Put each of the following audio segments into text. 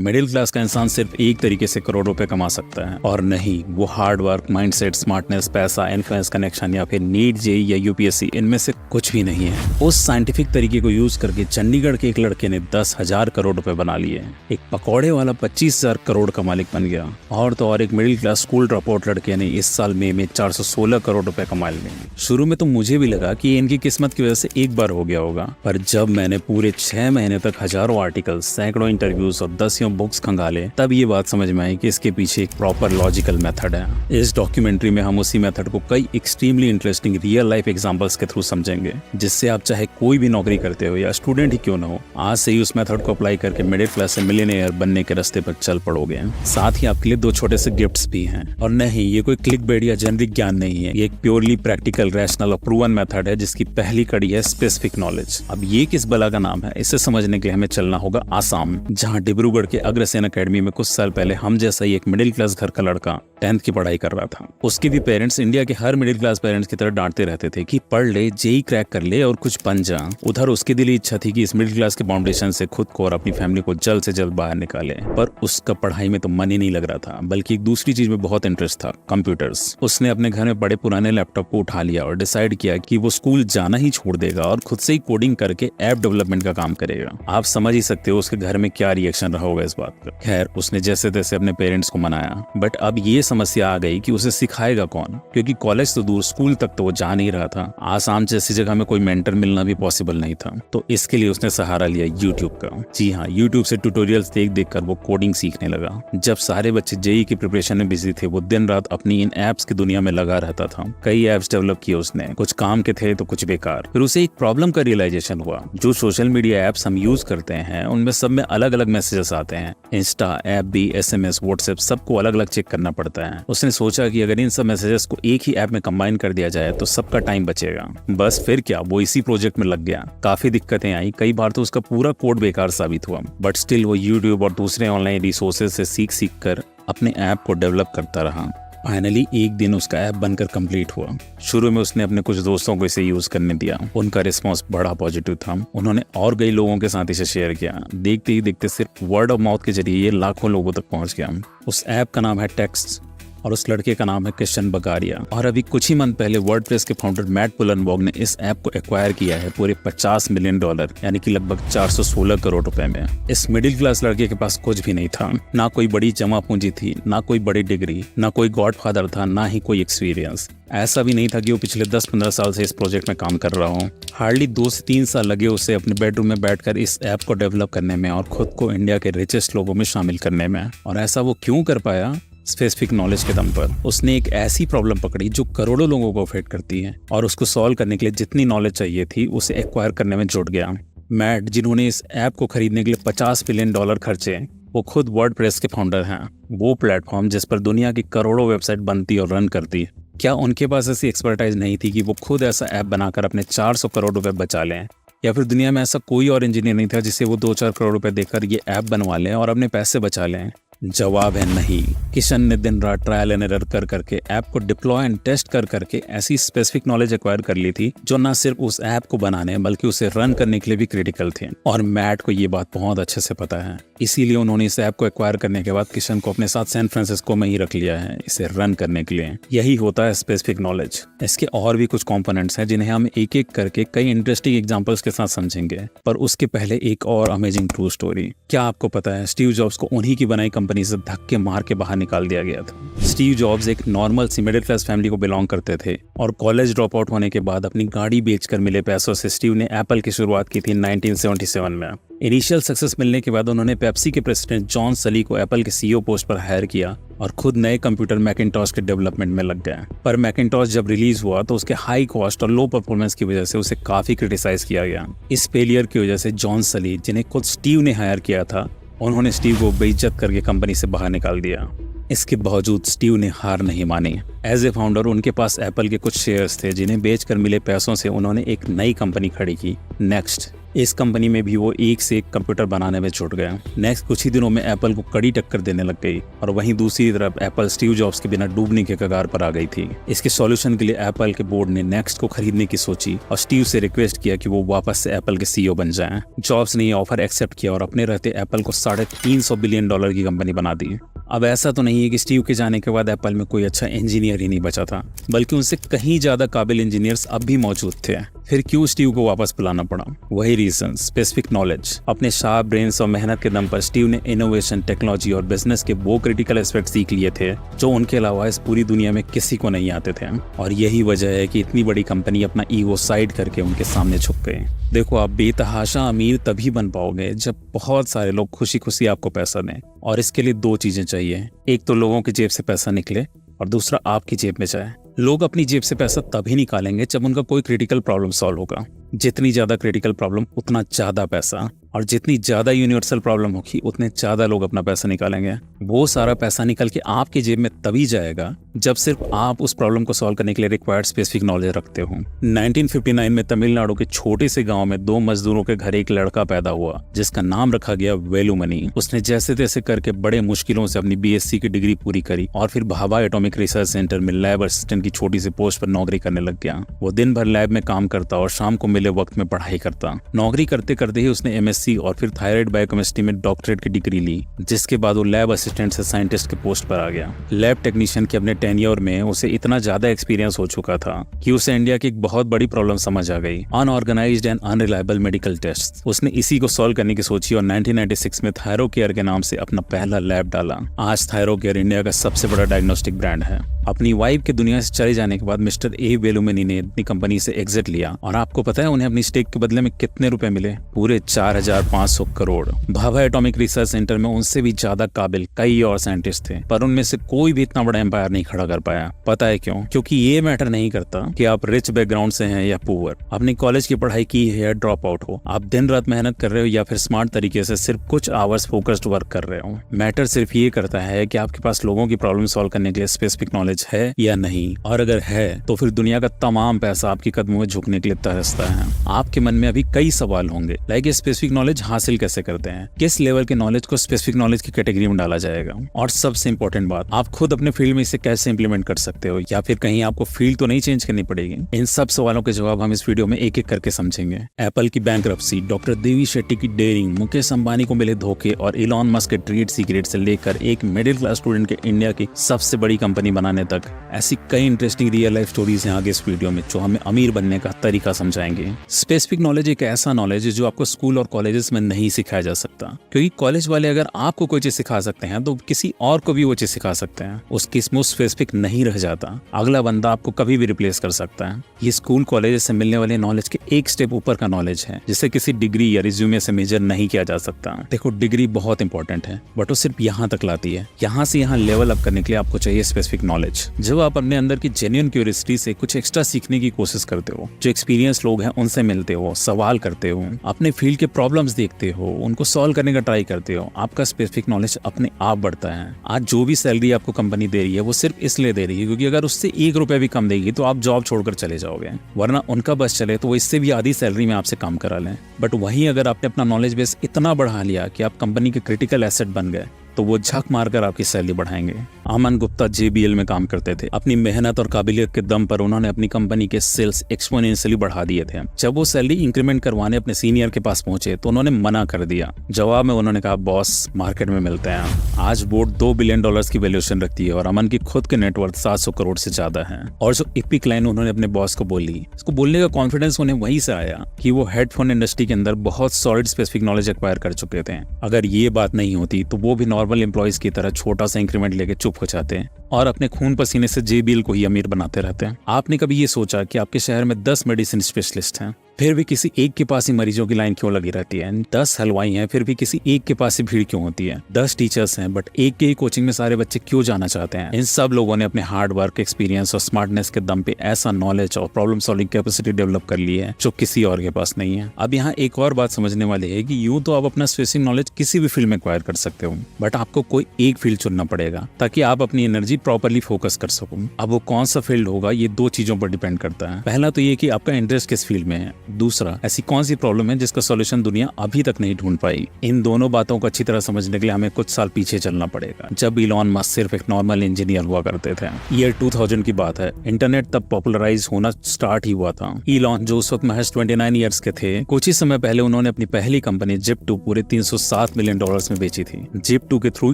Middle class का इंसान सिर्फ एक तरीके से करोड़ रुपए कमा सकता है, और नहीं वो हार्ड वर्क, माइंडसेट, स्मार्टनेस, पैसा, इन्फ्लुएंस, कनेक्शन या फिर नीट, जेईई या यूपीएससी, इनमें से कुछ भी नहीं है। उस साइंटिफिक तरीके को यूज करके चंडीगढ़ के एक लड़के ने 10,000 करोड़ रुपए बना लिए। एक पकौड़े वाला 25,000 करोड़ का मालिक बन गया। और तो और एक middle class school drop out लड़के ने इस साल मई में 416 करोड़ रुपए कमा लिए। शुरू में तो मुझे भी लगा कि इनकी किस्मत की वजह से एक बार हो गया होगा, पर जब मैंने पूरे 6 महीने तक हजारों आर्टिकल्स, सैकड़ों इंटरव्यूज और 10 बुक्स खंगाले, तब ये बात समझ में आई कि इसके पीछे एक प्रॉपर लॉजिकल मेथड है। इस डॉक्यूमेंट्री में हम उसी मेथड को कई extremely interesting real life examples के थ्रू समझेंगे, जिससे आप चाहे कोई भी नौकरी करते हो या स्टूडेंट ही क्यों ना हो, आज से ही उस मेथड को अप्लाई करके मिडिल क्लास से मिलियनेयर बनने के रास्ते पर चल पड़ोगे। साथ ही आपके लिए 2 छोटे से गिफ्ट्स भी हैं। और नहीं, ये कोई क्लिकबेट या जेनरिक ज्ञान नहीं है, ये एक प्योरली प्रैक्टिकल, रैशनल और प्रूवन मेथड है, जिसकी पहली कड़ी है स्पेसिफिक नॉलेज। अब ये किस बला का नाम है, इसे समझने के लिए हमें चलना होगा आसाम, जहाँ डिब्रूगढ़ के अग्रसेन अकेडमी में कुछ साल पहले हम जैसा ही एक मिडिल क्लास घर का लड़का 10th की पढ़ाई कर रहा था। उसके भी पेरेंट्स इंडिया के हर मिडिल क्लास पेरेंट्स की तरह डांटते रहते थे कि पढ़ ले, जेईई क्रैक कर ले और कुछ बन जा। उधर उसकी दिली इच्छा थी कि इस मिडिल क्लास के फाउंडेशन से खुद को और अपनी फैमिली को जल्द से जल्द बाहर निकाले, पर उसका पढ़ाई में तो मन ही नहीं लग रहा था, बल्कि एक दूसरी चीज में बहुत इंटरेस्ट था, कंप्यूटर्स। उसने अपने घर में बड़े पुराने लैपटॉप को उठा लिया और डिसाइड किया कि वो स्कूल जाना ही छोड़ देगा और खुद से ही कोडिंग करके ऐप डेवलपमेंट का काम करेगा। आप समझ ही सकते हो उसके घर में क्या रिएक्शन रहा होगा इस बात का। खैर, उसने जैसे तैसे अपने पेरेंट्स को मनाया, बट अब ये समस्या आ गई कि उसे सिखाएगा कौन, क्योंकि कॉलेज तो दूर, स्कूल तक तो वो जा नहीं रहा था। आसाम जैसी जगह में कोई मेंटर मिलना भी पॉसिबल नहीं था, तो इसके लिए उसने सहारा लिया यूट्यूब का। जी हाँ, यूट्यूब से ट्यूटोरियल्स देख देख कर वो कोडिंग सीखने लगा। जब सारे बच्चे जेईई की प्रिपरेशन में बिजी थे, वो दिन रात अपनी इन एप्स की दुनिया में लगा रहता था। कई एप्स डेवलप किए उसने, कुछ काम के थे तो कुछ बेकार। फिर उसे एक प्रॉब्लम का रियलाइजेशन हुआ, जो सोशल मीडिया एप्स हम यूज करते हैं उनमें सब में अलग अलग मैसेजेस आते हैं। इंस्टा, ऐप भी, SMS, व्हाट्सएप, सबको अलग अलग चेक करना पड़ता है। उसने सोचा कि अगर इन सब मैसेजेस को एक ही ऐप में कंबाइन कर दिया जाए तो सबका टाइम बचेगा। बस फिर क्या, वो इसी प्रोजेक्ट में लग गया। काफी दिक्कतें आई, कई बार तो उसका पूरा कोड बेकार साबित हुआ, बट स्टिल वो यूट्यूब और दूसरे ऑनलाइन रिसोर्सेज से सीख सीख कर अपने ऐप को डेवलप करता रहा। फाइनली एक दिन उसका ऐप बनकर कंप्लीट हुआ। शुरू में उसने अपने कुछ दोस्तों को इसे यूज करने दिया, उनका रिस्पांस बड़ा पॉजिटिव था। उन्होंने और कई लोगों के साथ इसे शेयर किया। देखते ही देखते सिर्फ वर्ड ऑफ माउथ के जरिए ये लाखों लोगों तक पहुंच गया। उस ऐप का नाम है टेक्स्ट और उस लड़के का नाम है किशन बगारिया। और अभी कुछ ही मंथ पहले वर्डप्रेस के फाउंडर मैट पुलनबर्ग ने इस ऐप को एक्वायर किया है पूरे $50 मिलियन, यानी कि लगभग 416 करोड़ रुपए में। इस मिडिल क्लास लड़के के पास कुछ भी नहीं था, ना कोई बड़ी जमा पूंजी थी, ना कोई बड़ी डिग्री, ना कोई गॉडफादर था, ना ही कोई एक्सपीरियंस। ऐसा भी नहीं था कि वो पिछले 10-15 साल से इस प्रोजेक्ट में काम कर रहा हो। हार्डली 2 से 3 साल लगे उसे अपने बेडरूम में बैठकर इस ऐप को डेवलप करने में और खुद को इंडिया के रिचेस्ट लोगों में शामिल करने में। और ऐसा वो क्यों कर पाया? स्पेसिफिक नॉलेज के दम पर। उसने एक ऐसी प्रॉब्लम पकड़ी जो करोड़ों लोगों को अफेक्ट करती है, और उसको सॉल्व करने के लिए जितनी नॉलेज चाहिए थी उसे एक्वायर करने में जुट गया। मैट, जिन्होंने इस ऐप को खरीदने के लिए $50 मिलियन खर्चे, वो खुद वर्डप्रेस के फाउंडर हैं। वो प्लेटफॉर्म जिस पर दुनिया की करोड़ों वेबसाइट बनती और रन करती। क्या उनके पास ऐसी एक्सपर्टाइज नहीं थी कि वो खुद ऐसा ऐप बनाकर अपने 400 करोड़ रुपए बचा लें? या फिर दुनिया में ऐसा कोई और इंजीनियर नहीं था जिसे वो 2-4 करोड़ रुपए देकर ये ऐप बनवा लें और अपने पैसे बचा लें? जवाब है नहीं। किशन ने दिन रात ट्रायल एंड एरर कर करके ऐप को डिप्लॉय एंड टेस्ट कर करके ऐसी स्पेसिफिक नॉलेज एक्वायर कर ली थी जो न सिर्फ उस ऐप को बनाने बल्कि उसे रन करने के लिए भी क्रिटिकल थे। और मैट को ये बात बहुत अच्छे से पता है, इसीलिए उन्होंने इस ऐप को एक्वायर करने के बाद किशन को अपने साथ सैन फ्रांसिस्को में ही रख लिया है इसे रन करने के लिए। यही होता है स्पेसिफिक नॉलेज। इसके और भी कुछ कंपोनेंट्स हैं जिन्हें हम एक एक करके कई इंटरेस्टिंग एग्जांपल्स के साथ समझेंगे, पर उसके पहले एक और अमेजिंग ट्रू स्टोरी। क्या आपको पता है स्टीव जॉब्स को उन्हीं की बनाई कंपनी से धक्के मार के बाहर निकाल दिया गया था। स्टीव जॉब्स एक नॉर्मल सी मिडिल क्लास फैमिली को बिलोंग करते थे और कॉलेज ड्रॉप आउट होने के बाद अपनी गाड़ी बेचकर मिले पैसों से स्टीव ने एप्पल की शुरुआत की थी 1977 में। इनिशियल सक्सेस मिलने के बाद उन्होंने पेप्सी के प्रेसिडेंट जॉन सली को एप्पल के सीईओ पोस्ट पर हायर किया और खुद नए कंप्यूटर मैकिंटॉश के डेवलपमेंट में लग गए। पर मैकिंटॉश जब रिलीज हुआ तो उसके हाई कॉस्ट और लो परफॉर्मेंस की वजह से उसे काफी क्रिटिसाइज किया गया। इस फेलियर की वजह से जॉन सली, जिन्हें खुद स्टीव ने हायर किया था, उन्होंने स्टीव को बेइज्जत करके कंपनी से बाहर निकाल दिया। इसके बावजूद स्टीव ने हार नहीं मानी। एज ए फाउंडर उनके पास एप्पल के कुछ शेयर्स थे जिन्हें बेचकर मिले पैसों से उन्होंने एक नई कंपनी खड़ी की, नेक्स्ट। इस कंपनी में भी वो एक से एक कंप्यूटर बनाने में जुट गया। नेक्स्ट कुछ ही दिनों में एप्पल को कड़ी टक्कर देने लग गई और वहीं दूसरी तरफ एप्पल स्टीव जॉब्स के बिना डूबने के कगार पर आ गई थी। इसके सॉल्यूशन के लिए एप्पल के बोर्ड ने नेक्स्ट को खरीदने की सोची और स्टीव से रिक्वेस्ट किया कि वो वापस से एप्पल के सीईओ बन जाएं। जॉब्स ने ये ऑफर एक्सेप्ट किया और अपने रहते एप्पल को $350 बिलियन की कंपनी बना दी। अब ऐसा तो नहीं है कि स्टीव के जाने के बाद एप्पल में कोई अच्छा इंजीनियर ही नहीं बचा था, बल्कि उनसे कहीं ज्यादा काबिल इंजीनियर्स अब भी मौजूद थे। फिर क्यों स्टीव को वापस बुलाना पड़ा? वही रीजन, स्पेसिफिक नॉलेज। अपने शार्प ब्रेन्स और मेहनत के दम पर स्टीव ने इनोवेशन, टेक्नोलॉजी और बिजनेस के वो क्रिटिकल एस्पेक्ट सीख लिए थे जो उनके अलावा इस पूरी दुनिया में किसी को नहीं आते थे। और यही वजह है कि इतनी बड़ी कंपनी अपना ईगो साइड करके उनके सामने झुक गए। देखो, आप बेतहाशा अमीर तभी बन पाओगे जब बहुत सारे लोग खुशी खुशी आपको पैसा दें, और इसके लिए दो चीजें चाहिए। एक तो लोगों की जेब से पैसा निकले और दूसरा आपकी जेब में जाए। लोग अपनी जेब से पैसा तभी निकालेंगे जब उनका कोई क्रिटिकल प्रॉब्लम सॉल्व होगा। जितनी ज्यादा क्रिटिकल प्रॉब्लम उतना ज्यादा पैसा, और जितनी ज्यादा यूनिवर्सल प्रॉब्लम होगी उतने ज्यादा लोग अपना पैसा निकालेंगे। वो सारा पैसा निकल के आपकी जेब में तभी जाएगा जब सिर्फ आप उस प्रॉब्लम को सॉल्व करने के लिए रिक्वायर्ड स्पेसिफिक नॉलेज रखते हो। 1959 में तमिलनाडु के छोटे से गांव में 2 मजदूरों के घर एक लड़का पैदा हुआ जिसका नाम रखा गया वेलुमणि। उसने जैसे तैसे करके बड़े मुश्किलों से अपनी BSc की डिग्री पूरी करी और फिर भाभा एटॉमिक रिसर्च सेंटर में लैब असिस्टेंट की छोटी सी पोस्ट पर नौकरी करने लग गया। वो दिन भर लैब में काम करता और शाम को मिले वक्त में पढ़ाई करता। नौकरी करते करते ही उसने MSc और फिर थायराइड बायोकेमिस्ट्री में डॉक्टरेट की डिग्री ली, जिसके बाद वो लैब असिस्टेंट से साइंटिस्ट के पोस्ट पर आ गया। लैब टेक्नीशियन के अपने टेन्योर में उसे इतना ज्यादा एक्सपीरियंस हो चुका था कि उसे इंडिया की एक बहुत बड़ी प्रॉब्लम समझ आ गई, unorganised and unreliable medical test. उसने इसी को सॉल्व करने की सोची और 1996 में थायरोकेयर के नाम से अपना पहला लैब डाला। आज थायरोकेयर इंडिया का सबसे बड़ा डायग्नोस्टिक ब्रांड है। अपनी वाइफ के दुनिया से चले जाने के बाद मिस्टर ए वेलुमणि ने अपनी कंपनी से एग्जिट लिया, और आपको पता है उन्हें अपनी स्टेक के बदले में कितने रुपए मिले? पूरे 4,500 crore. Bhabha atomic research centre में उनसे भी ज्यादा काबिल कई और साइंटिस्ट थे, पर उनमें से कोई भी इतना बड़ा एम्पायर नहीं खड़ा कर पाया। पता है क्यों? क्योंकि ये मैटर नहीं करता कि आप रिच बैकग्राउंड से हैं या पुअर, अपनी कॉलेज की पढ़ाई की है या ड्रॉप आउट हो, आप दिन रात मेहनत कर रहे हो या फिर स्मार्ट तरीके से सिर्फ कुछ आवर्स फोकस्ड वर्क कर रहे हो। मैटर सिर्फ ये करता है कि आपके पास लोगों की प्रॉब्लम सॉल्व करने के लिए स्पेसिफिक नॉलेज है या नहीं, और अगर है तो फिर दुनिया का तमाम पैसा आपके कदमों में झुकने के लिए तरसता है। आपके मन में अभी कई सवाल होंगे, लाइक ये स्पेसिफिक नॉलेज हासिल कैसे करते हैं, किस लेवल के नॉलेज को स्पेसिफिक नॉलेज की कैटेगरी में डाला जाएगा, और सबसे इंपॉर्टेंट बात, आप खुद अपने फील्ड में इसे कैसे इंप्लीमेंट कर सकते हो, या फिर कहीं आपको फील्ड तो नहीं चेंज करनी पड़ेगी। इन सब सवालों के जवाब हम इस वीडियो में एक एक करके समझेंगे। एप्पल की बैंकरप्सी, डॉक्टर देवी शेट्टी की डेयरिंग, मुकेश अंबानी को मिले धोखे और इलॉन मस्क के ट्रेड सीक्रेट से लेकर एक मिडिल क्लास स्टूडेंट के इंडिया की सबसे बड़ी कंपनी बनाने तक, ऐसी कई इंटरेस्टिंग रियल लाइफ स्टोरीज हैं आगे इस वीडियो में जो हमें अमीर बनने का तरीका समझाएंगे। स्पेसिफिक नॉलेज एक ऐसा नॉलेज है जो आपको स्कूल और कॉलेजेस में नहीं सिखाया जा सकता, क्योंकि कॉलेज वाले अगर आपको कोई चीज सिखा सकते हैं तो किसी और को भी वो चीज सिखा सकते हैं। उस केस में स्पेसिफिक नहीं रह जाता, अगला बंदा आपको कभी भी रिप्लेस कर सकता है। ये स्कूल कॉलेज से मिलने वाले नॉलेज के एक स्टेप ऊपर का नॉलेज है, जिसे किसी डिग्री या रिज्यूमे से मेजर नहीं किया जा सकता। देखो, डिग्री बहुत इंपॉर्टेंट है, बट वो सिर्फ यहाँ तक लाती है। यहाँ से यहाँ लेवल अप करने के लिए आपको चाहिए स्पेसिफिक नॉलेज। जब आप अपने अंदर की जेन्युइन क्यूरियोसिटी से कुछ एक्स्ट्रा सीखने की कोशिश करते हो, जो एक्सपीरियंस लोग हैं उनसे मिलते हो, सवाल करते हो, अपने फील्ड के प्रॉब्लम्स देखते हो, उनको सॉल्व करने का ट्राई करते हो, आपका स्पेसिफिक नॉलेज अपने आप बढ़ता है। आज जो भी सैलरी आपको कंपनी दे रही है वो सिर्फ इसलिए दे रही है क्योंकि अगर उससे 1 रुपया भी कम देगी तो आप जॉब छोड़कर चले जाओगे, वरना उनका बस चले तो वो इससे भी आधी सैलरी में आपसे काम करा लें। बट वहीं अगर आपने अपना नॉलेज बेस इतना बढ़ा लिया कि आप कंपनी के क्रिटिकल एसेट बन गए, तो वो झक मारकर आपकी सैलरी बढ़ाएंगे। अमन गुप्ता JBL में काम करते थे। अपनी मेहनत और काबिलियत के दम पर उन्होंने अपनी कंपनी के सेल्स एक्सपोनेंशियली बढ़ा दिए थे। जब वो सैलरी इंक्रीमेंट करवाने अपने सीनियर के पास पहुंचे तो उन्होंने मना कर दिया। जवाब में उन्होंने कहा, बॉस मार्केट में मिलते हैं। आज बोर्ड $2 बिलियन की वैल्यूएशन रखती है और अमन की खुद के नेटवर्थ 700 करोड़ से ज्यादा है। और जो इपिक लाइन उन्होंने अपने बॉस को बोली, उसको बोलने का कॉन्फिडेंस उन्हें वहीं से आया कि वो हेडफोन इंडस्ट्री के अंदर बहुत सॉलिड स्पेसिफिक नॉलेज एक्वायर कर चुके थे। अगर ये बात नहीं होती तो वो भी नॉर्मल एम्प्लॉइज की तरह छोटा सा इंक्रीमेंट लेके चुप हो जाते हैं और अपने खून पसीने से JBL को ही अमीर बनाते रहते हैं। आपने कभी ये सोचा कि आपके शहर में 10 मेडिसिन स्पेशलिस्ट हैं, फिर भी किसी एक के पास ही मरीजों की लाइन क्यों लगी रहती है? 10 हलवाई हैं, फिर भी किसी एक के पास ही भीड़ क्यों होती है? 10 टीचर्स हैं, बट एक के ही कोचिंग में सारे बच्चे क्यों जाना चाहते हैं? इन सब लोगों ने अपने हार्ड वर्क, एक्सपीरियंस और स्मार्टनेस के दम पे ऐसा नॉलेज और प्रॉब्लम सॉल्विंग कैपेसिटी डेवलप कर ली है जो किसी और के पास नहीं है। अब यहाँ एक और बात समझने वाली है कि यूं तो आप अपना स्पेसिफिक नॉलेज किसी भी फील्ड में एक्वायर कर सकते हो, बट आपको कोई एक फील्ड चुनना पड़ेगा ताकि आप अपनी एनर्जी प्रॉपरली फोकस कर सकूं। अब वो कौन सा फील्ड होगा ये दो चीजों पर डिपेंड करता है। पहला तो ये कि आपका इंटरेस्ट किस फील्ड में है, दूसरा ऐसी कौन सी प्रॉब्लम है जिसका सॉल्यूशन दुनिया अभी तक नहीं ढूंढ पाई। इन दोनों बातों को अच्छी तरह समझने के लिए हमें कुछ साल पीछे चलना पड़ेगा, जब इलॉन मस्क सिर्फ एक नॉर्मल इंजीनियर हुआ करते थे। ईयर 2000 की बात है। इंटरनेट तब पॉपुलराइज होना स्टार्ट ही हुआ था। इलॉन जो उस वक्त महज 29 ईयर्स के थे, कुछ ही समय पहले उन्होंने अपनी पहली कंपनी Zip2 पूरे $307 मिलियन में बेची थी। Zip2 के थ्रू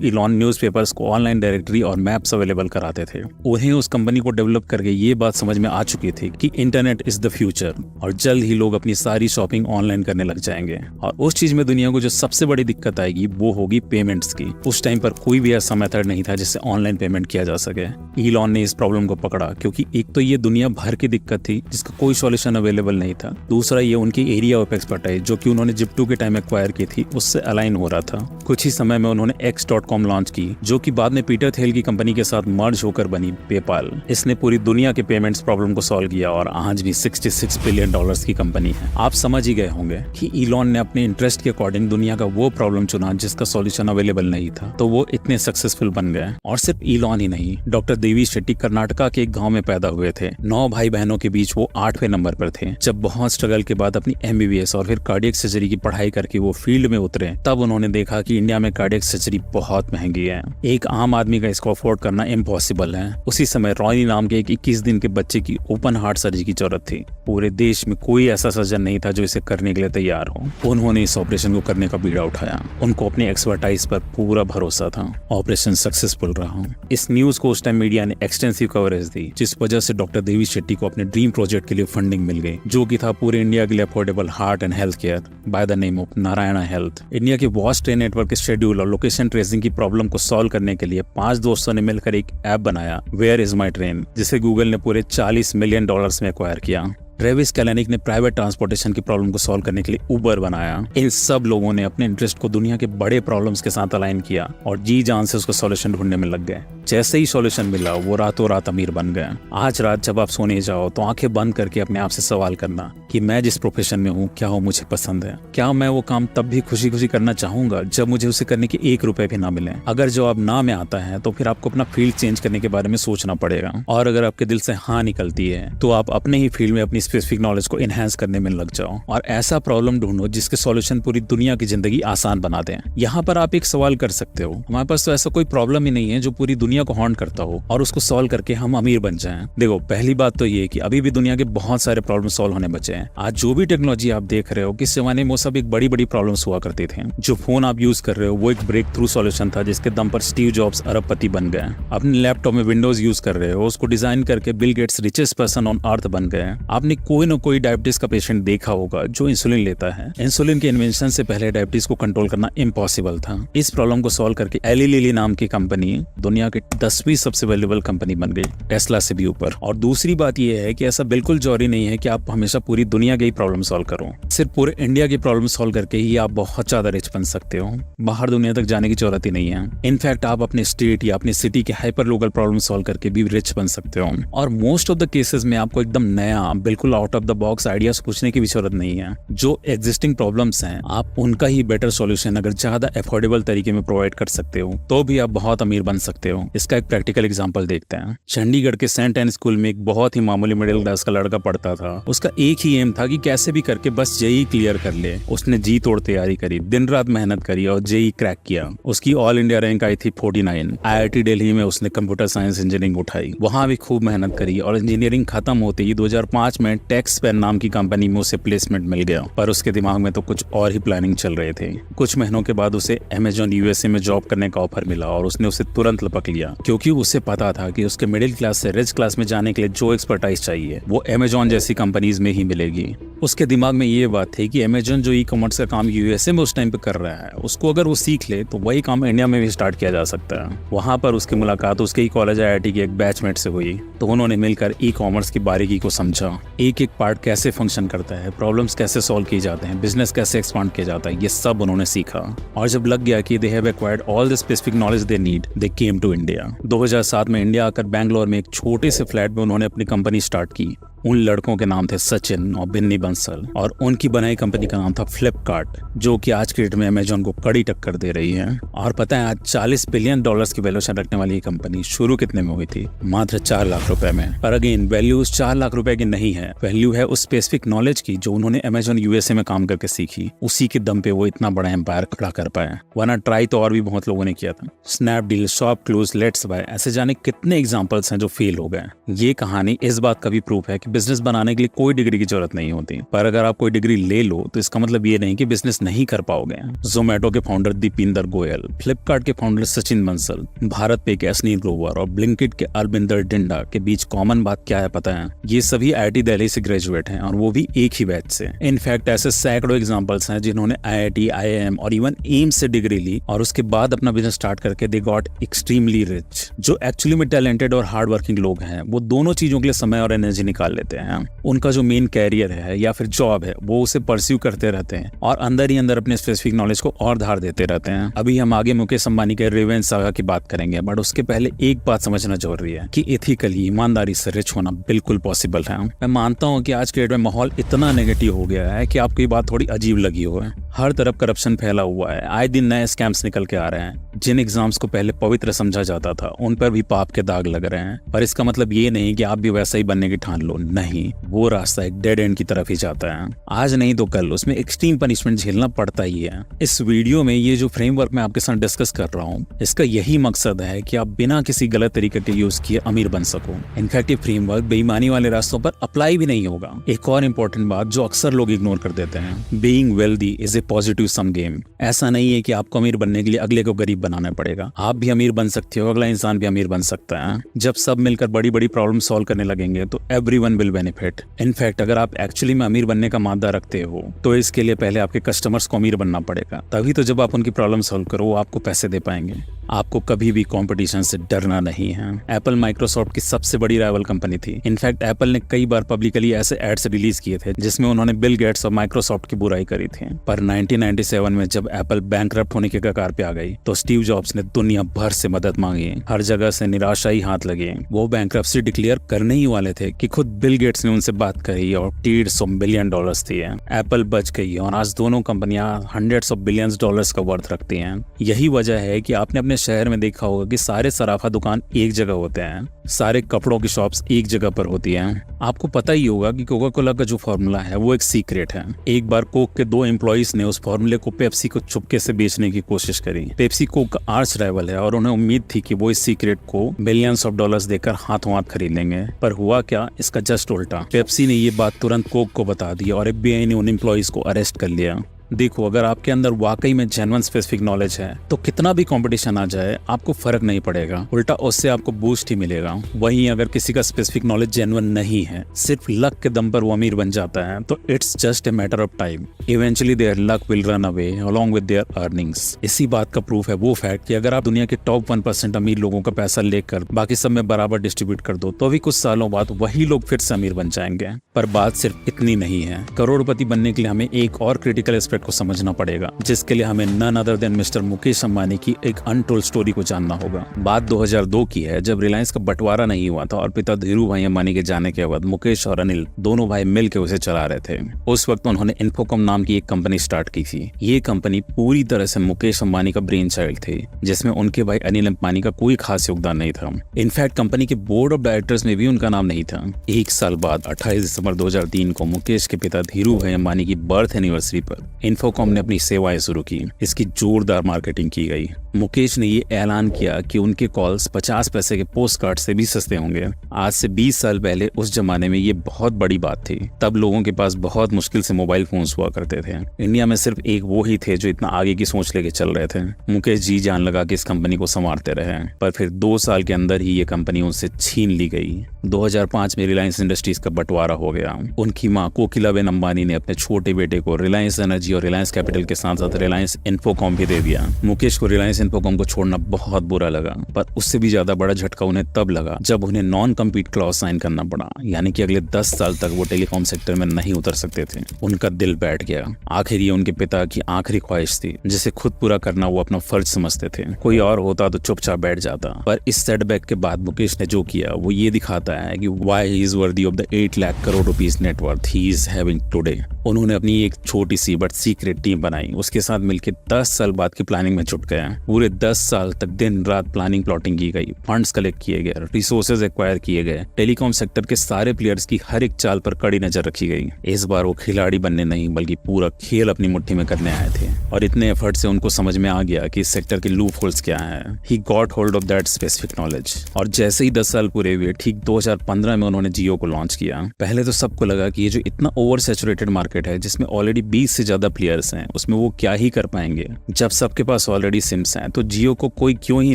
इलॉन न्यूज़पेपर्स को ऑनलाइन डायरेक्टरी और मैप्स अवेलेबल कराते थे। उन्हें उस कंपनी को डेवलप करके ये बात समझ में आ चुकी थी कि इंटरनेट इज द फ्यूचर और जल्द ही लोग अपनी सारी शॉपिंग ऑनलाइन करने लग जाएंगे। और उस चीज में दुनिया को जो सबसे बड़ी दिक्कत आएगी वो होगी पेमेंट्स की। उस टाइम पर कोई भी ऐसा मेथड नहीं था जिससे ऑनलाइन पेमेंट किया जा सके। इलॉन ने इस प्रॉब्लम को पकड़ा क्योंकि एक तो ये दुनिया भर की दिक्कत थी जिसका कोई सॉल्यूशन अवेलेबल नहीं था, दूसरा ये उनकी एरिया ऑफ एक्सपर्टाइज जो कि उन्होंने Zip2 के टाइम एक्वायर की थी उससे अलाइन हो रहा था। कुछ ही समय में उन्होंने X.com लॉन्च की जो कि बाद में पीटर थिल की कंपनी के साथ मर्ज होकर बनी पेपाल। इसने पूरी दुनिया के पेमेंट्स प्रॉब्लम को सॉल्व किया और आज भी $66 बिलियन की कंपनी है। आप समझ ही गए होंगे कि इलॉन ने अपने इंटरेस्ट के अकॉर्डिंग दुनिया का वो प्रॉब्लम चुना जिसका सॉल्यूशन अवेलेबल नहीं था, तो वो इतने सक्सेसफुल बन गए। और सिर्फ इलॉन ही नहीं, डॉक्टर देवी शेट्टी कर्नाटका के एक गांव में पैदा हुए थे। 9 भाई बहनों के बीच वो 8वें नंबर पर थे। जब बहुत स्ट्रगल के बाद अपनी MBBS और फिर कार्डियक सर्जरी की पढ़ाई करके वो फील्ड में उतरे, तब उन्होंने देखा कि इंडिया में कार्डियक सर्जरी बहुत महंगी है। एक आम आदमी का इसको अफोर्ड करना इम्पॉसिबल है। उसी समय रॉनी नाम के एक 21 दिन के बच्चे की ओपन हार्ट सर्जरी की जरूरत थी। पूरे देश में कोई ऐसा सर्जन नहीं था जो इसे करने के लिए तैयार हो। उन्होंने इस ऑपरेशन को करने का बीड़ा उठाया। उनको अपने एक्सपर्टाइज पर पूरा भरोसा था। ऑपरेशन सक्सेसफुल रहा। इस न्यूज को उस टाइम मीडिया ने एक्सटेंसिव कवरेज दी, जिस वजह से डॉक्टर देवी शेट्टी को अपने ड्रीम प्रोजेक्ट के लिए फंडिंग मिल गई, जो कि था पूरे इंडिया के लिए affordable heart and health care by the name of Narayana health. India के वास्ट ट्रेन नेटवर्क के शेड्यूल और लोकेशन ट्रेसिंग की प्रॉब्लम को सॉल्व करने के लिए 5 दोस्तों ने मिलकर एक ऐप बनाया, वेयर इज माई ट्रेन, जिसे गूगल ने पूरे $40 मिलियन में एक्वायर किया। ट्रेविस कैलेनिक ने प्राइवेट ट्रांसपोर्टेशन की प्रॉब्लम को सॉल्व करने के लिए उबर बनाया। इन सब लोगों ने अपने इंटरेस्ट को दुनिया के बड़े प्रॉब्लम्स के साथ अलाइन किया और जी जान से उसका सॉल्यूशन ढूंढने में लग गए। जैसे ही सॉल्यूशन मिला वो रातों रात अमीर बन गए। आज रात जब आप सोने जाओ तो आंखें बंद करके अपने आप से सवाल करना कि मैं जिस प्रोफेशन में हूँ क्या वो मुझे पसंद है, क्या मैं वो काम तब भी खुशी खुशी करना चाहूंगा जब मुझे उसे करने के 1 रुपए भी ना मिले। अगर जवाब ना में आता है तो फिर आपको अपना फील्ड चेंज करने के बारे में सोचना पड़ेगा, और अगर आपके दिल से हाँ निकलती है तो आप अपने ही फील्ड में अपनी स्पेसिफिक नॉलेज को इनहेंस करने में लग जाओ और ऐसा प्रॉब्लम ढूंढो जिसके सॉल्यूशन पूरी दुनिया की जिंदगी आसान बना दें। यहाँ पर आप एक सवाल कर सकते हो, हमारे पास तो ऐसा कोई प्रॉब्लम ही नहीं है जो पूरी दुनिया को हॉन्ट करता हो और उसको सॉल्व करके हम अमीर बन जाएं। देखो, पहली बात तो ये कि अभी भी दुनिया के बहुत सारे प्रॉब्लम सॉल्व होने बचे हैं। आज जो भी टेक्नोलॉजी आप देख रहे हो, किस जमाने में वो सब एक बड़ी बड़ी प्रॉब्लम्स हुआ करते थे। जो फोन आप यूज कर रहे हो वो एक ब्रेक थ्रू सॉल्यूशन था जिसके दम पर स्टीव जॉब्स अरबपति बन गए। अपने लैपटॉप में विंडोज यूज कर रहे हो, उसको डिजाइन करके Bill Gates richest person on earth बन गए। आपने कोई न कोई डायबिटीज का पेशेंट देखा होगा जो इंसुलिन लेता है। इंसुलिन के इन्वेंशन से पहले डायबिटीज को कंट्रोल करना इम्पॉसिबल था। इस प्रॉब्लम को सॉल्व करके एली लिली नाम की कंपनी दुनिया की 10वीं सबसे वैल्यूएबल कंपनी बन गई, टेस्ला से भी ऊपर। और दूसरी बात यह है कि ऐसा बिल्कुल जरूरी नहीं है कि आप हमेशा पूरी दुनिया की प्रॉब्लम सॉल्व करो। सिर्फ पूरे इंडिया की प्रॉब्लम सॉल्व करके ही आप बहुत ज्यादा रिच बन सकते हो। बाहर दुनिया तक जाने की जरूरत ही नहीं है। इनफैक्ट आप अपने स्टेट या अपनी सिटी के हाइपर लोकल प्रॉब्लम सॉल्व करके भी रिच बन सकते हो। और मोस्ट ऑफ द केसेस में आपको एकदम नया, बिल्कुल out of the box idea सोचने की भी जरूरत नहीं है। जो एग्जिस्टिंग प्रॉब्लम्स हैं आप उनका ही बेटर सॉल्यूशन अगर ज्यादा अफोर्डेबल तरीके में प्रोवाइड कर सकते हो तो भी आप बहुत अमीर बन सकते हो। इसका एक प्रैक्टिकल एग्जांपल देखते हैं। चंडीगढ़ के सेंट एन स्कूल में एक बहुत ही मामूली मिडिल क्लास का लड़का पढ़ता था। उसका एक ही एम था कि कैसे भी करके बस जेई क्लियर कर ले। उसने जी तोड़ तैयारी करी, दिन रात मेहनत करी और जेई क्रैक किया। उसकी ऑल इंडिया रैंक आई थी 49। IIT दिल्ली में उसने कंप्यूटर साइंस इंजीनियरिंग उठाई, वहां भी खूब मेहनत करी और इंजीनियरिंग खत्म होते ही 2005 में टेक्स पेन नाम की कंपनी में उसे प्लेसमेंट मिल गया। पर उसके दिमाग में तो कुछ और ही प्लानिंग चल रहे थे। कुछ महीनों के बाद उसे अमेजॉन USA में जॉब करने का ऑफर मिला और उसने उसे तुरंत लपक लिया, क्योंकि उसे पता था कि उसके मिडिल क्लास से रिच क्लास में जाने के लिए जो एक्सपर्टाइज चाहिए वो अमेजॉन जैसी कंपनीज में ही मिलेगी। उसके दिमाग में ये बात थी कि अमेजॉन जो ई-कॉमर्स का काम USA में उस टाइम पे कर रहा है, उसको अगर वो सीख ले तो वही काम इंडिया में भी स्टार्ट किया जा सकता है। वहां पर उसकी मुलाकात उसके ही कॉलेज IIT के एक बैचमेट से हुई, तो उन्होंने मिलकर ई-कॉमर्स की बारीकी को समझा। एक एक पार्ट कैसे फंक्शन करता है, प्रॉब्लम्स कैसे सॉल्व किए जाते हैं, बिजनेस कैसे एक्सपांड किया जाता है, ये सब उन्होंने सीखा। और जब लग गया कि they have acquired all the specific knowledge they need, they came to India. 2007 में इंडिया आकर बैंगलोर में एक छोटे से फ्लैट में उन्होंने अपनी कंपनी स्टार्ट की। उन लड़कों के नाम थे सचिन और बिन्नी बंसल, और उनकी बनाई कंपनी का नाम था फ्लिपकार्ट, जो कि आज के डेट में अमेजॉन को कड़ी टक्कर दे रही है। और पता है आज $40 बिलियन की वैल्यूएशन रखने वाली ये कंपनी शुरू कितने में हुई थी? मात्र 4 लाख रुपए में। पर अगेन वैल्यू उस 4 लाख रुपए की नहीं है, वैल्यू है उस स्पेसिफिक नॉलेज की जो उन्होंने अमेजॉन यूएसए में काम करके सीखी। उसी के दम पे वो इतना बड़ा एम्पायर खड़ा कर पाए, वरना ट्राई तो और भी बहुत लोगों ने किया था। Snapdeal, Shopclues, Let's Buy, ऐसे जाने कितने एग्जांपल्स हैं जो फेल हो गए। ये कहानी इस बात का भी प्रूफ है कि बिजनेस बनाने के लिए कोई डिग्री की जरूरत नहीं होती, पर अगर आप कोई डिग्री ले लो तो इसका मतलब ये नहीं कि बिजनेस नहीं कर पाओगे। जोमैटो के फाउंडर दीपिंदर गोयल, फ्लिपकार्ट के फाउंडर सचिन बंसल, भारत पे के अश्नील ग्रोवर और ब्लिंकिट के अरविंदर डिंडा के बीच कॉमन बात क्या है पता है? ये सभी IIT दिल्ली से ग्रेजुएट हैं, और वो भी एक ही बैच से। इनफैक्ट ऐसे सैकड़ों एग्जांपल्स हैं जिन्होंने IIT, IIM और इवन एम्स से डिग्री ली और उसके बाद अपना बिजनेस स्टार्ट करके दे गॉट एक्सट्रीमली रिच। जो एक्चुअली में टैलेंटेड और हार्ड वर्किंग लोग हैं वो दोनों चीजों के लिए समय और एनर्जी निकाल लेते हैं। उनका जो मेन कैरियर है या फिर जॉब है वो उसे परस्यू करते रहते हैं और अंदर ही अंदर अपने स्पेसिफिक नॉलेज को और धार देते रहते हैं। अभी हम आगे मुकेश अंबानी के रिवेंज सागा की बात करेंगे, बट उसके पहले एक बात समझना जरूरी है कि एथिकली, ईमानदारी से रिच होना बिल्कुल पॉसिबल है। मैं मानता हूँ कि आज के डेट में माहौल इतना नेगेटिव हो गया है कि आपको ये बात थोड़ी अजीब लगी हो। हर तरफ करप्शन फैला हुआ है, आए दिन नए स्कैम्स निकल के आ रहे हैं। जिन एग्जाम्स को पहले पवित्र समझा जाता था उन पर भी पाप के दाग लग रहे हैं। पर इसका मतलब ये नहीं कि आप भी वैसा ही बनने की ठान लो, नहीं, वो रास्ता एक डेड एंड की तरफ ही जाता है। आज नहीं तो कल उसमें एक्सट्रीम पनिशमेंट झेलना पड़ता ही है। इस वीडियो में ये जो फ्रेमवर्क मैं आपके साथ डिस्कस कर रहा हूँ, इसका यही मकसद है कि आप बिना किसी गलत तरीके के यूज किए अमीर बन सको। इनफैक्ट ये फ्रेमवर्क बेईमानी वाले रास्तों पर अप्लाई भी नहीं होगा। एक और इम्पोर्टेंट बात जो अक्सर लोग इग्नोर कर देते हैं, being wealthy is a positive sum game. ऐसा नहीं है कि आपको अमीर बनने के लिए अगले को गरीब बनाना पड़ेगा। आप भी अमीर बन सकते हो, अगला इंसान भी अमीर बन सकता है। जब सब मिलकर बड़ी बड़ी प्रॉब्लम सॉल्व करने लगेंगे तो एवरीवन विल बेनिफिट। इनफैक्ट अगर आप एक्चुअली में अमीर बनने का मादा रखते हो तो इसके लिए पहले आपके कस्टमर्स को अमीर बनना पड़ेगा, तभी तो जब आप उनकी प्रॉब्लम सॉल्व करो वो आपको पैसे दे पाएंगे। आपको कभी भी कंपटीशन से डरना नहीं है। एप्पल माइक्रोसॉफ्ट की सबसे बड़ी राइवल कंपनी थी। इनफैक्ट एप्पल ने कई बार पब्लिकली ऐसे एड्स रिलीज किए थे जिसमें उन्होंने बिल गेट्स और माइक्रोसॉफ्ट की बुराई करी थी। पर 1997 में जब एप्पल बैंकरप्ट होने के कगार पे आ गई तो स्टीव जॉब्स ने दुनिया भर से मदद मांगी। हर जगह से निराशा ही हाथ लगी। वो बैंकरप्सी डिक्लेयर करने ही वाले थे कि खुद बिल गेट्स ने उनसे बात करी और $150 बिलियन थी। एप्पल बच गई और आज दोनों कंपनियां $100 बिलियन का वर्थ रखती हैं। यही वजह है कि आपने अपने शहर में देखा होगा कि सारे सराफा दुकान एक जगह होते हैं, सारे कपड़ों की शॉप्स एक जगह पर होती हैं। आपको पता ही होगा कि कोका कोला का जो फॉर्मूला है वो एक सीक्रेट है। एक बार कोक के 2 एम्प्लॉइज ने उस फॉर्मूले को पेप्सी को चुपके से बेचने की कोशिश करी। पेप्सी कोक का आर्च राइवल है और उन्हें उम्मीद थी कि वो इस सीक्रेट को बिलियंस ऑफ डॉलर्स देकर हाथों हाथ खरीद लेंगे। पर हुआ क्या, इसका जस्ट उल्टा। पेप्सी ने ये बात तुरंत कोक को बता दी और FBI ने उन एम्प्लॉइज को अरेस्ट कर लिया। देखो, अगर आपके अंदर वाकई में जेन्युइन स्पेसिफिक नॉलेज है तो कितना भी कंपटीशन आ जाए आपको फर्क नहीं पड़ेगा, उल्टा उससे आपको बूस्ट ही मिलेगा। वहीं अगर किसी का स्पेसिफिक नॉलेज जेन्युइन नहीं है, सिर्फ लक के दम पर वो अमीर बन जाता है, तो it's just a matter of time. Eventually their luck will run away along with their earnings. इसी बात का प्रूफ है वो फैक्ट कि अगर आप दुनिया के टॉप 1% अमीर लोगों का पैसा लेकर बाकी सब में बराबर डिस्ट्रीब्यूट कर दो तो भी कुछ सालों बाद वही लोग फिर से अमीर बन जाएंगे। पर बात सिर्फ इतनी नहीं है। करोड़पति बनने के लिए हमें एक और क्रिटिकल एस्पेक्ट को समझना पड़ेगा, जिसके लिए हमें none other than Mr Mukesh Ambani की एक अनटोल्ड स्टोरी को जानना होगा। बात 2002 की है, जब रिलायंस का बंटवारा नहीं हुआ था और पिता धीरू भाई अंबानी के जाने के बाद मुकेश और अनिल दोनों भाई मिलकर उसे चला रहे थे। उस वक्त उन्होंने इन्फोकॉम नाम की एक कंपनी स्टार्ट की थी। ये कंपनी पूरी तरह से मुकेश अंबानी का ब्रेन चाइल्ड थी, जिसमें उनके भाई अनिल अंबानी का कोई खास योगदान नहीं था। इनफैक्ट कंपनी के बोर्ड ऑफ डायरेक्टर्स में भी उनका नाम नहीं था। एक साल बाद 28 दिसंबर 2003 को मुकेश के पिता धीरू भाई अंबानी की बर्थ एनिवर्सरी पर इन्फोकॉम ने अपनी सेवाएं शुरू की। इसकी जोरदार मार्केटिंग की गई। मुकेश ने ये ऐलान किया कि उनके कॉल्स 50 पैसे के पोस्ट कार्ड से भी सस्ते होंगे। आज से 20 साल पहले उस जमाने में ये बहुत बड़ी बात थी। तब लोगों के पास बहुत मुश्किल से मोबाइल फोन्स हुआ करते थे। इंडिया में सिर्फ एक वो ही थे जो इतना आगे की सोच लेके चल रहे थे। मुकेश जी जान लगा कि इस कंपनी को संवारते रहे, पर फिर 2 साल के अंदर ही ये कंपनी उनसे छीन ली गई। 2005 में रिलायंस इंडस्ट्रीज का बंटवारा हो गया। उनकी मां कोकिलाबेन अंबानी ने अपने छोटे बेटे को रिलायंस एनर्जी जो रिलायंस कैपिटल के साथ साथ रिलायंस इन्फोकॉम भी दे दिया। मुकेश को रिलायंस इन्फोकॉम को छोड़ना बहुत बुरा लगा, पर उससे भी ज्यादा बड़ा झटका उन्हें तब लगा जब उन्हें नॉन कम्पीट क्लॉज साइन करना पड़ा, यानी कि अगले 10 साल तक वो टेलीकॉम सेक्टर में नहीं उतर सकते थे। उनका दिल बैठ गया। आखिर ये उनके पिता की आखिरी ख्वाहिश थी जिसे खुद पूरा करना वो अपना फर्ज समझते थे। कोई और होता तो चुपचाप बैठ जाता, पर इस सेटबैक के बाद मुकेश ने जो किया वो ये दिखाता है कि why he is worthy of the 8 lakh crore rupees net worth he is having today. उन्होंने अपनी एक छोटी सी बट सीक्रेट टीम बनाई, उसके साथ मिलकर 10 साल बाद की प्लानिंग में जुट गए। पूरे 10 साल तक दिन रात प्लानिंग प्लॉटिंग की गई, फंड्स कलेक्ट किए गए, रिसोर्सेज एक्वायर किए गए, टेलीकॉम सेक्टर के सारे प्लेयर्स की हर एक चाल पर कड़ी नजर रखी गई। इस बार वो खिलाड़ी बनने नहीं बल्कि पूरा खेल अपनी मुट्ठी में करने आए थे, और इतने एफर्ट से उनको समझ में आ गया कि इस सेक्टर के लूप होल्स क्या हैं। He got hold of that specific knowledge, और जैसे ही 10 साल पूरे हुए ठीक 2015 में उन्होंने जियो को लॉन्च किया। पहले तो सबको लगा कि ये जो इतना ओवर सैचुरेटेड मार्केट है जिसमें ऑलरेडी 20 से ज्यादा प्लेयर्स हैं, उसमें वो क्या ही कर पाएंगे। जब सबके पास ऑलरेडी सिम्स हैं तो जियो को कोई क्यों ही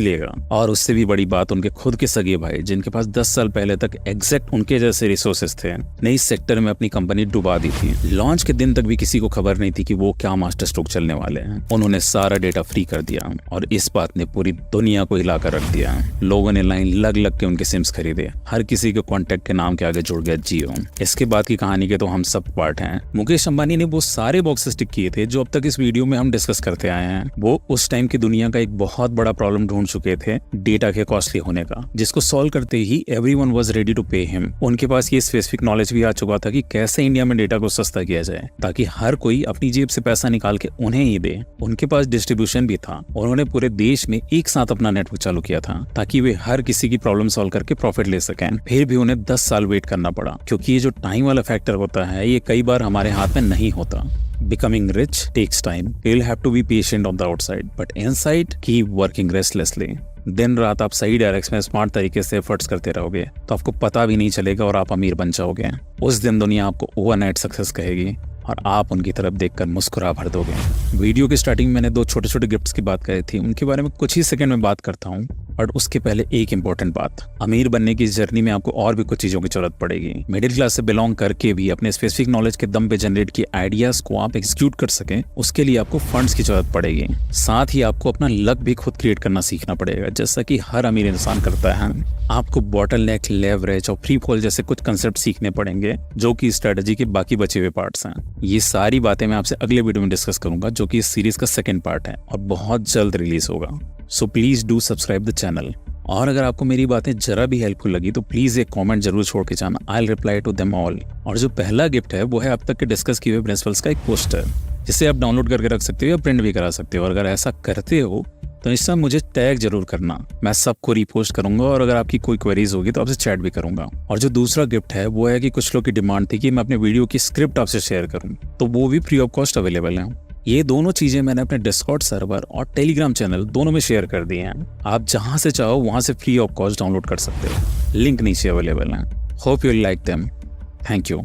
लेगा। और उससे भी बड़ी बात, उनके खुद के सगे भाई जिनके पास 10 साल पहले तक एग्जैक्ट उनके जैसे रिसोर्सेज थे, ने इस सेक्टर में अपनी कंपनी डुबा दी थी। लॉन्च के दिन तक भी किसी को खबर नहीं थी कि वो क्या मास्टर स्ट्रोक चलने वाले हैं। उन्होंने सारा डेटा फ्री कर दिया और इस बात ने पूरी दुनिया को हिला कर रख दिया। लोगों ने लाइन लग लग के उनके सिम्स खरीदे, हर किसी के कॉन्टैक्ट के नाम के आगे जुड़ गया जियो। इसके बाद की कहानी के तो हम सब पार्ट हैं। मुकेश अंबानी ने वो सारे बॉक्सेस टिक किए थे जो अब तक इस वीडियो में हम डिस्कस करते आए हैं। वो उस टाइम की दुनिया का एक बहुत बड़ा प्रॉब्लम ढूंढ चुके थे, डेटा के कॉस्टली होने का, जिसको सॉल्व करते ही everyone was ready to pay him. उनके पास ये स्पेसिफिक नॉलेज भी आ चुका था कि कैसे इंडिया में डेटा को सस्ता किया जाए ताकि हर कोई अपनी जेब से पैसा निकाल के उन्हें ही दे। उनके पास डिस्ट्रीब्यूशन भी था, उन्होंने पूरे देश में एक साथ अपना नेटवर्क चालू किया था ताकि वे हर किसी की प्रॉब्लम सॉल्व करके प्रॉफिट ले सकें। फिर भी उन्हें 10 साल वेट करना पड़ा, क्योंकि ये जो टाइम वाला फैक्टर होता है ये कई बार हमारे हाथ में नहीं होता। Becoming rich takes time. You'll have to be patient on the outside, but inside, keep working restlessly. दिन रात आप सही डायरेक्शन में स्मार्ट तरीके से एफर्ट्स करते रहोगे तो आपको पता भी नहीं चलेगा और आप अमीर बन जाओगे। उस दिन दुनिया आपको ओवरनाइट सक्सेस कहेगी और आप उनकी तरफ देखकर मुस्कुरा भर दोगे। वीडियो की स्टार्टिंग में मैंने 2 छोटे छोटे गिफ्ट्स की बात करी थी, उनके बारे में कुछ ही सेकंड में बात करता हूँ। और उसके पहले एक इंपॉर्टेंट बात, अमीर बनने की जर्नी में आपको और भी कुछ चीजों की जरूरत पड़ेगी। मिडिल क्लास से बिलोंग करके भी अपने स्पेसिफिक नॉलेज के दम पे जनरेट किए आइडियाज को आप एग्जीक्यूट कर सकें, उसके लिए आपको फंड्स की जरूरत पड़ेगी। साथ ही आपको अपना लक भी खुद क्रिएट करना सीखना पड़ेगा, जैसा कि हर अमीर इंसान करता है। आपको बॉटल नेक, लेवरेज और फ्री फॉल जैसे कुछ कंसेप्ट सीखने पड़ेंगे जो कि स्ट्रेटजी के बाकी बचे हुए पार्ट्स हैं। ये सारी बातें मैं आपसे अगले वीडियो में डिस्कस करूंगा, जो कि इस सीरीज का सेकंड पार्ट है और बहुत जल्द रिलीज होगा। So please do subscribe the channel. और अगर आपको मेरी बातें जरा भी हेल्पफुल लगी तो प्लीज एक कमेंट जरूर छोड़ के जाना। I will reply to them all. और जो पहला गिफ्ट है वो है अब तक के डिस्कस किए हुए प्रिंसिपल्स का एक पोस्टर, जिसे आप डाउनलोड करके रख सकते हो या प्रिंट भी करा सकते हो। और अगर ऐसा करते हो तो इंस्टा मुझे टैग जरूर करना, मैं सबको रीपोस्ट करूंगा। और अगर आपकी कोई क्वेरीज होगी तो आपसे चैट भी करूंगा। और जो दूसरा गिफ्ट है वो है कि कुछ लोग की डिमांड थी कि मैं अपने वीडियो की स्क्रिप्ट आपसे शेयर करूं, तो वो भी फ्री ऑफ कॉस्ट अवेलेबल है। ये दोनों चीजें मैंने अपने डिस्कॉर्ड सर्वर और टेलीग्राम चैनल दोनों में शेयर कर दी हैं। आप जहां से चाहो वहां से फ्री ऑफ कॉस्ट डाउनलोड कर सकते हो, लिंक नीचे अवेलेबल है। Hope you like them. Thank you.